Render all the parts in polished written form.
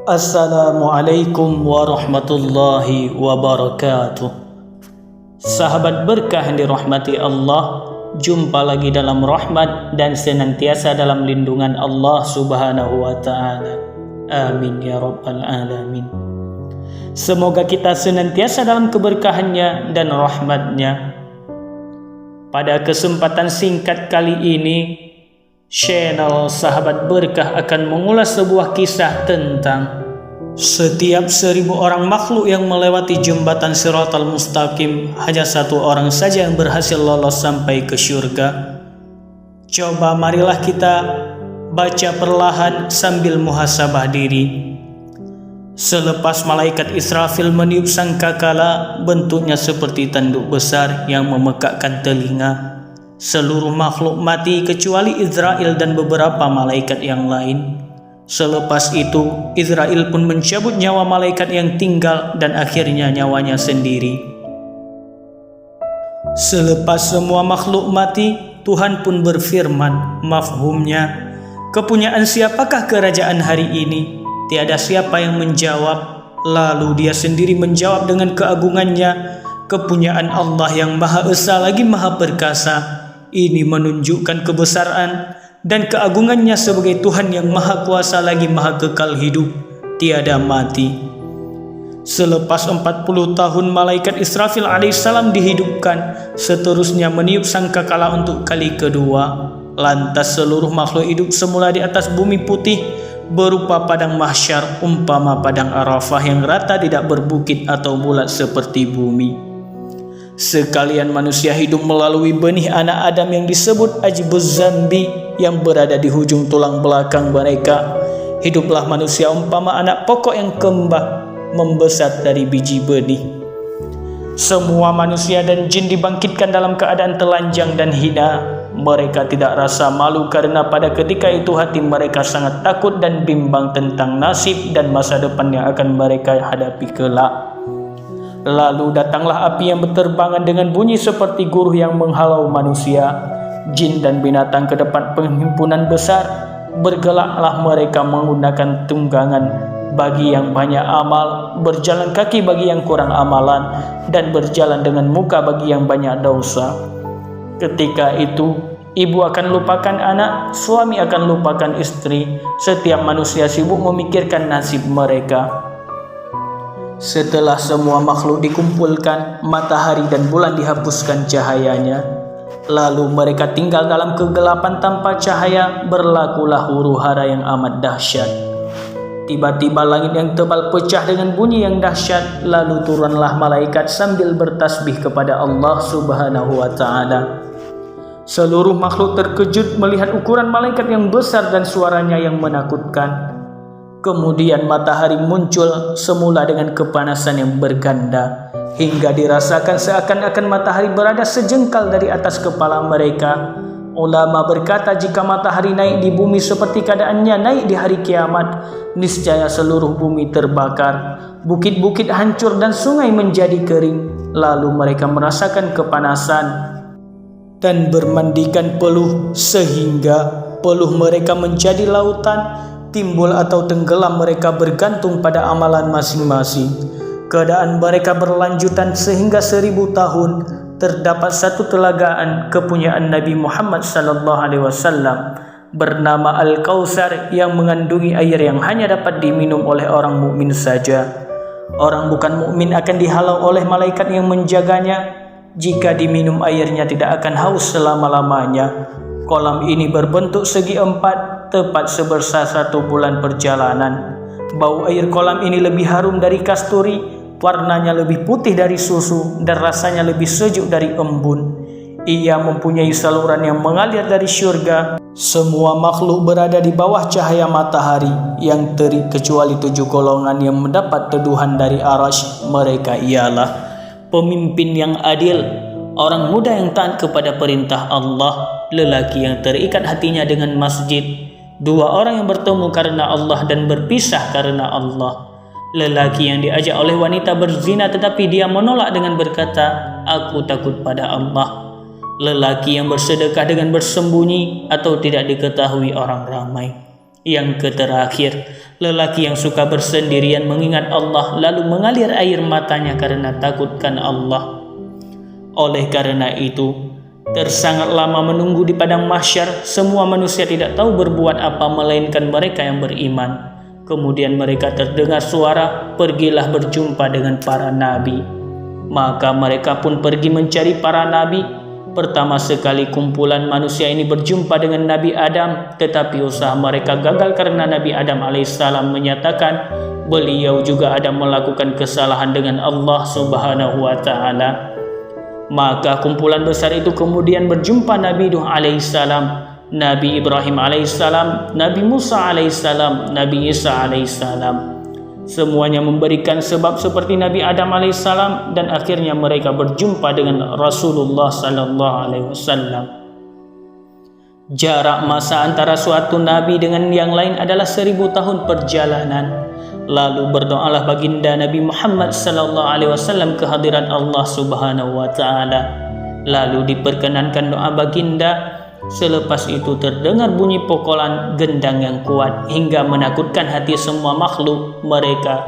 Assalamualaikum warahmatullahi wabarakatuh. Sahabat berkah yang dirahmati Allah, jumpa lagi dalam rahmat dan senantiasa dalam lindungan Allah subhanahu wa ta'ala. Amin ya rabbal alamin. Semoga kita senantiasa dalam keberkahannya dan rahmatnya. Pada kesempatan singkat kali ini, channel Sahabat Berkah akan mengulas sebuah kisah tentang setiap 1000 orang makhluk yang melewati jembatan Shiratal Mustaqim, hanya satu orang saja yang berhasil lolos sampai ke syurga. Coba marilah kita baca perlahan sambil muhasabah diri. Selepas malaikat Israfil meniup sangkakala, bentuknya seperti tanduk besar yang memekakkan telinga. Seluruh makhluk mati kecuali Israel dan beberapa malaikat yang lain. Selepas itu, Israel pun mencabut nyawa malaikat yang tinggal dan akhirnya nyawanya sendiri. Selepas semua makhluk mati, Tuhan pun berfirman, mafhumnya, kepunyaan siapakah kerajaan hari ini? Tiada siapa yang menjawab. Lalu dia sendiri menjawab dengan keagungannya, kepunyaan Allah yang Maha Esa lagi Maha Perkasa. Ini menunjukkan kebesaran dan keagungannya sebagai Tuhan yang Maha Kuasa lagi Maha Kekal hidup, tiada mati. Selepas 40 tahun malaikat Israfil alaihissalam dihidupkan, seterusnya meniup sangkakala untuk kali kedua. Lantas seluruh makhluk hidup semula di atas bumi putih berupa padang mahsyar, umpama padang Arafah yang rata tidak berbukit atau bulat seperti bumi. Sekalian manusia hidup melalui benih anak Adam yang disebut ajbuz zambi yang berada di hujung tulang belakang mereka. Hiduplah manusia umpama anak pokok yang kembang membesar dari biji benih. Semua manusia dan jin dibangkitkan dalam keadaan telanjang dan hina. Mereka tidak rasa malu karena pada ketika itu hati mereka sangat takut dan bimbang tentang nasib dan masa depan yang akan mereka hadapi kelak. Lalu datanglah api yang berterbangan dengan bunyi seperti guruh yang menghalau manusia. Jin dan binatang ke depan penghimpunan besar. Bergelaklah mereka menggunakan tunggangan bagi yang banyak amal, berjalan kaki bagi yang kurang amalan, dan berjalan dengan muka bagi yang banyak dosa. Ketika itu, ibu akan lupakan anak, suami akan lupakan istri. Setiap manusia sibuk memikirkan nasib mereka. Setelah semua makhluk dikumpulkan, matahari dan bulan dihapuskan cahayanya. Lalu mereka tinggal dalam kegelapan tanpa cahaya, berlakulah huru-hara yang amat dahsyat. Tiba-tiba langit yang tebal pecah dengan bunyi yang dahsyat, lalu turunlah malaikat sambil bertasbih kepada Allah subhanahu wa ta'ala. Seluruh makhluk terkejut melihat ukuran malaikat yang besar dan suaranya yang menakutkan. Kemudian matahari muncul semula dengan kepanasan yang berganda, hingga dirasakan seakan-akan matahari berada sejengkal dari atas kepala mereka. Ulama berkata jika matahari naik di bumi seperti keadaannya naik di hari kiamat, niscaya seluruh bumi terbakar, bukit-bukit hancur dan sungai menjadi kering. Lalu mereka merasakan kepanasan dan bermandikan peluh sehingga peluh mereka menjadi lautan. Timbul atau tenggelam mereka bergantung pada amalan masing-masing. Keadaan mereka berlanjutan sehingga 1000 tahun. Terdapat satu telagaan kepunyaan Nabi Muhammad SAW bernama Al-Kautsar yang mengandungi air yang hanya dapat diminum oleh orang mukmin saja. Orang bukan mukmin akan dihalau oleh malaikat yang menjaganya. Jika diminum airnya tidak akan haus selama-lamanya. Kolam ini berbentuk segi empat, tepat sebesar 1 bulan perjalanan. Bau air kolam ini lebih harum dari kasturi, warnanya lebih putih dari susu, dan rasanya lebih sejuk dari embun. Ia mempunyai saluran yang mengalir dari syurga. Semua makhluk berada di bawah cahaya matahari yang terik kecuali 7 golongan yang mendapat teduhan dari arasy. Mereka ialah pemimpin yang adil, orang muda yang taat kepada perintah Allah, lelaki yang terikat hatinya dengan masjid, 2 orang yang bertemu karena Allah dan berpisah karena Allah, lelaki yang diajak oleh wanita berzina tetapi dia menolak dengan berkata, aku takut pada Allah, lelaki yang bersedekah dengan bersembunyi atau tidak diketahui orang ramai. Yang terakhir, lelaki yang suka bersendirian mengingat Allah lalu mengalir air matanya karena takutkan Allah. Oleh karena itu, tersangat lama menunggu di padang mahsyar, semua manusia tidak tahu berbuat apa melainkan mereka yang beriman. Kemudian mereka terdengar suara, "Pergilah berjumpa dengan para nabi." Maka mereka pun pergi mencari para nabi. Pertama sekali kumpulan manusia ini berjumpa dengan Nabi Adam, tetapi usaha mereka gagal karena Nabi Adam alaihissalam menyatakan beliau juga ada melakukan kesalahan dengan Allah subhanahu wa ta'ala. Maka kumpulan besar itu kemudian berjumpa Nabi Nuh alaihissalam, Nabi Ibrahim alaihissalam, Nabi Musa alaihissalam, Nabi Isa alaihissalam. Semuanya memberikan sebab seperti Nabi Adam alaihissalam dan akhirnya mereka berjumpa dengan Rasulullah sallallahu alaihi wasallam. Jarak masa antara suatu nabi dengan yang lain adalah 1000 tahun perjalanan. Lalu berdoalah baginda Nabi Muhammad sallallahu alaihi wasallam kehadiran Allah Subhanahu wa taala. Lalu diperkenankan doa baginda. Selepas itu terdengar bunyi pukulan gendang yang kuat hingga menakutkan hati semua makhluk mereka.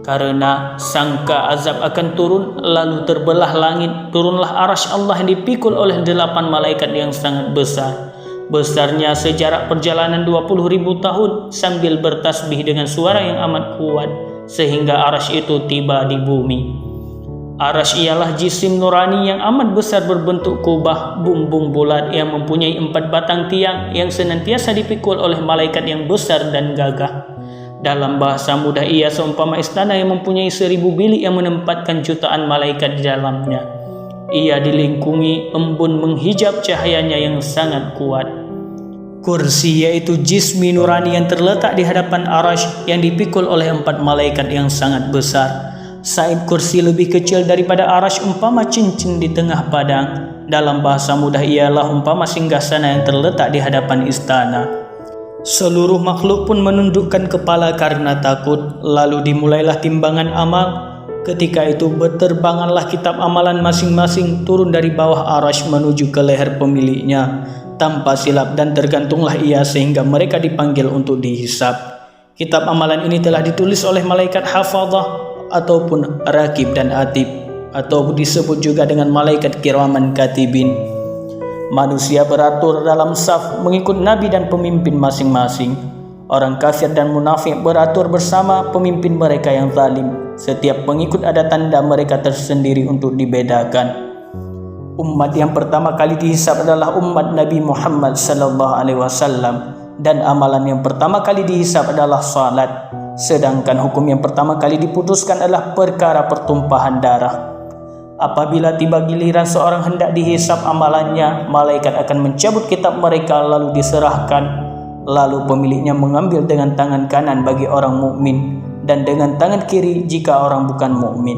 Karena sangka azab akan turun, lalu terbelah langit, turunlah arasy Allah yang dipikul oleh 8 malaikat yang sangat besar. Besarnya sejarak perjalanan 20.000 tahun sambil bertasbih dengan suara yang amat kuat sehingga arasy itu tiba di bumi. Arasy ialah jisim nurani yang amat besar berbentuk kubah bumbung bulat yang mempunyai 4 batang tiang yang senantiasa dipikul oleh malaikat yang besar dan gagah. Dalam bahasa mudah ia seumpama istana yang mempunyai 1000 bilik yang menempatkan jutaan malaikat di dalamnya. Ia dilingkungi embun menghijab cahayanya yang sangat kuat. Kursi yaitu jismi nurani yang terletak di hadapan arasy yang dipikul oleh 4 malaikat yang sangat besar. Said kursi lebih kecil daripada arasy umpama cincin di tengah padang. Dalam bahasa mudah ialah umpama singgasana yang terletak di hadapan istana. Seluruh makhluk pun menundukkan kepala karena takut. Lalu dimulailah timbangan amal. Ketika itu berterbanganlah kitab amalan masing-masing turun dari bawah arasy menuju ke leher pemiliknya tanpa silap dan tergantunglah ia sehingga mereka dipanggil untuk dihisab. Kitab amalan ini telah ditulis oleh malaikat hafadzah ataupun rakib dan atib, atau disebut juga dengan malaikat kiraman katibin. Manusia beratur dalam saf mengikut nabi dan pemimpin masing-masing. Orang kafir dan munafik beratur bersama pemimpin mereka yang zalim. Setiap pengikut ada tanda mereka tersendiri untuk dibedakan. Umat yang pertama kali dihisab adalah umat Nabi Muhammad sallallahu alaihi wasallam, dan amalan yang pertama kali dihisab adalah salat. Sedangkan hukum yang pertama kali diputuskan adalah perkara pertumpahan darah. Apabila tiba giliran seorang hendak dihisab amalannya, malaikat akan mencabut kitab mereka lalu diserahkan. Lalu pemiliknya mengambil dengan tangan kanan bagi orang mukmin dan dengan tangan kiri jika orang bukan mukmin.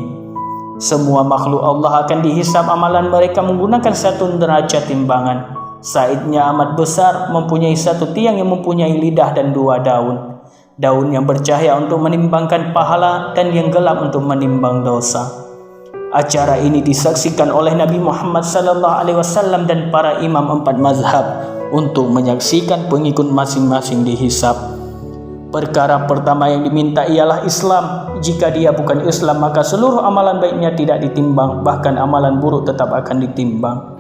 Semua makhluk Allah akan dihisab amalan mereka menggunakan 1 neraca timbangan. Saidnya amat besar, mempunyai 1 tiang yang mempunyai lidah dan 2 daun. Daun yang bercahaya untuk menimbangkan pahala dan yang gelap untuk menimbang dosa. Acara ini disaksikan oleh Nabi Muhammad sallallahu alaihi wasallam dan para imam 4 mazhab untuk menyaksikan pengikut masing-masing dihisab. Perkara pertama yang diminta ialah Islam. Jika dia bukan Islam maka seluruh amalan baiknya tidak ditimbang, bahkan amalan buruk tetap akan ditimbang.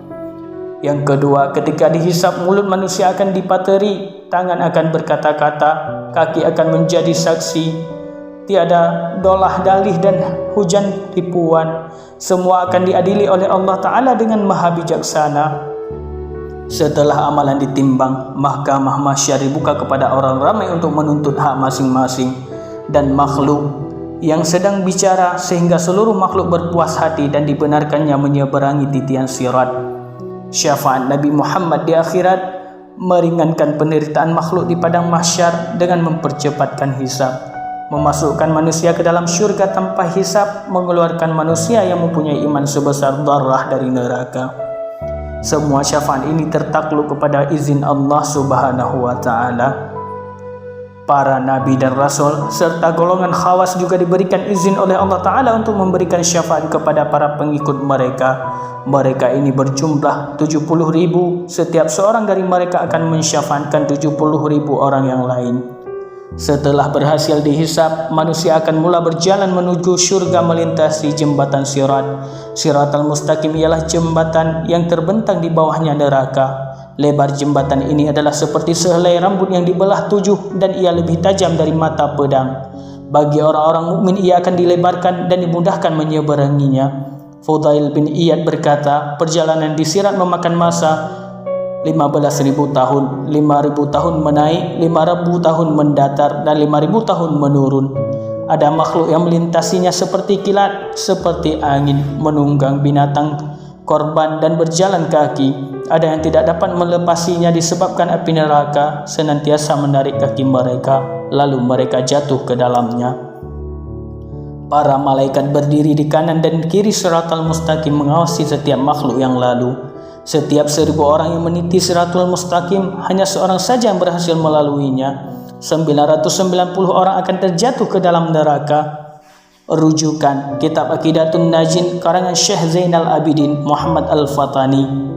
Yang kedua, ketika dihisab mulut manusia akan dipateri, tangan akan berkata-kata, kaki akan menjadi saksi, tiada dolah dalih dan hujan tipuan. Semua akan diadili oleh Allah Ta'ala dengan maha bijaksana. Setelah amalan ditimbang, mahkamah mahsyar dibuka kepada orang ramai untuk menuntut hak masing-masing dan makhluk yang sedang bicara sehingga seluruh makhluk berpuas hati dan dibenarkannya menyeberangi titian sirat. Syafaat Nabi Muhammad di akhirat meringankan penderitaan makhluk di padang mahsyar dengan mempercepatkan hisab, memasukkan manusia ke dalam syurga tanpa hisab, mengeluarkan manusia yang mempunyai iman sebesar darah dari neraka. Semua syafaat ini tertakluk kepada izin Allah Subhanahu wa taala. Para nabi dan rasul serta golongan khawas juga diberikan izin oleh Allah Ta'ala untuk memberikan syafaat kepada para pengikut mereka. Mereka ini berjumlah 70.000. Setiap seorang dari mereka akan mensyafaatkan 70.000 orang yang lain. Setelah berhasil dihisab, manusia akan mula berjalan menuju syurga melintasi jembatan Sirat. Siratal Mustaqim ialah jembatan yang terbentang di bawahnya neraka. Lebar jembatan ini adalah seperti sehelai rambut yang dibelah 7 dan ia lebih tajam dari mata pedang. Bagi orang-orang mukmin ia akan dilebarkan dan dimudahkan menyeberanginya. Fudail bin Iyad berkata, perjalanan di Sirat memakan masa 15.000 tahun, 5.000 tahun menaik, 5.000 tahun mendatar, dan 5.000 tahun menurun. Ada makhluk yang melintasinya seperti kilat, seperti angin, menunggang binatang korban dan berjalan kaki. Ada yang tidak dapat melepasinya disebabkan api neraka senantiasa menarik kaki mereka, lalu mereka jatuh ke dalamnya. Para malaikat berdiri di kanan dan kiri Siratal Mustaqim mengawasi setiap makhluk yang lalu. Setiap 1.000 orang yang meniti Siratul Mustaqim, hanya seorang saja yang berhasil melaluinya. 990 orang akan terjatuh ke dalam neraka. Rujukan Kitab Aqidatun Najin karangan Syekh Zainal Abidin Muhammad Al-Fatani,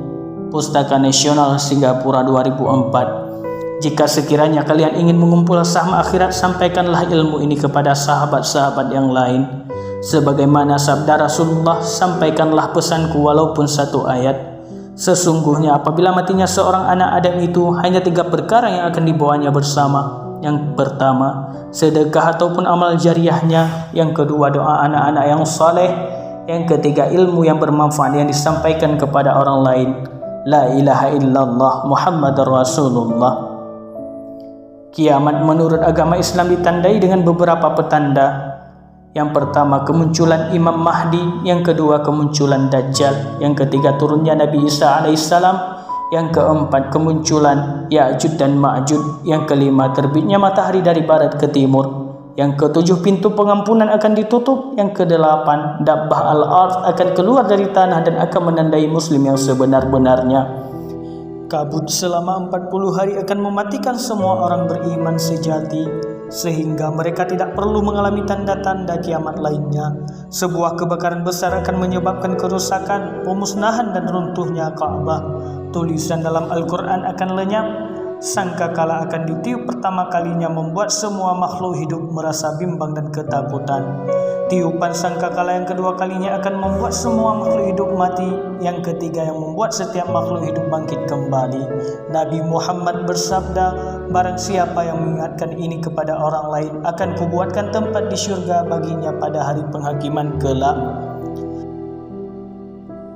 Pustaka Nasional Singapura 2004. Jika sekiranya kalian ingin mengumpul saham akhirat, sampaikanlah ilmu ini kepada sahabat-sahabat yang lain. Sebagaimana sabda Rasulullah, sampaikanlah pesanku walaupun 1 ayat. Sesungguhnya apabila matinya seorang anak Adam itu, hanya 3 perkara yang akan dibawanya bersama. Yang pertama, sedekah ataupun amal jariahnya. Yang kedua, doa anak-anak yang saleh. Yang ketiga, ilmu yang bermanfaat yang disampaikan kepada orang lain. La ilaha illallah Muhammadar Rasulullah. Kiamat menurut agama Islam ditandai dengan beberapa petanda. Yang pertama, kemunculan Imam Mahdi. Yang kedua, kemunculan Dajjal. Yang ketiga, turunnya Nabi Isa alaihissalam. Yang keempat, kemunculan Ya'juj dan Ma'juj. Yang kelima, terbitnya matahari dari barat ke timur. Yang ketujuh, pintu pengampunan akan ditutup. Yang kedelapan, dabbah al-ard akan keluar dari tanah dan akan menandai muslim yang sebenar-benarnya. Kabut selama 40 hari akan mematikan semua orang beriman sejati, sehingga mereka tidak perlu mengalami tanda-tanda kiamat lainnya. Sebuah kebakaran besar akan menyebabkan kerusakan, pemusnahan dan runtuhnya Ka'bah. Tulisan dalam Al-Quran akan lenyap. Sangkakala akan ditiup pertama kalinya membuat semua makhluk hidup merasa bimbang dan ketakutan. Tiupan sangkakala yang kedua kalinya akan membuat semua makhluk hidup mati. Yang ketiga yang membuat setiap makhluk hidup bangkit kembali. Nabi Muhammad bersabda, barang siapa yang mengingatkan ini kepada orang lain, akan kubuatkan tempat di syurga baginya pada hari penghakiman kelak.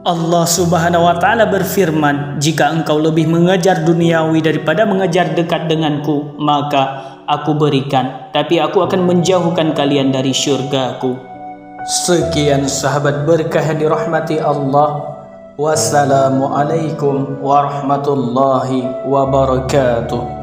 Allah Subhanahu wa Ta'ala berfirman, jika engkau lebih mengejar duniawi daripada mengejar dekat denganku, maka aku berikan, tapi aku akan menjauhkan kalian dari syurgaku. Sekian sahabat berkah yang dirahmati Allah. Wassalamualaikum warahmatullahi wabarakatuh.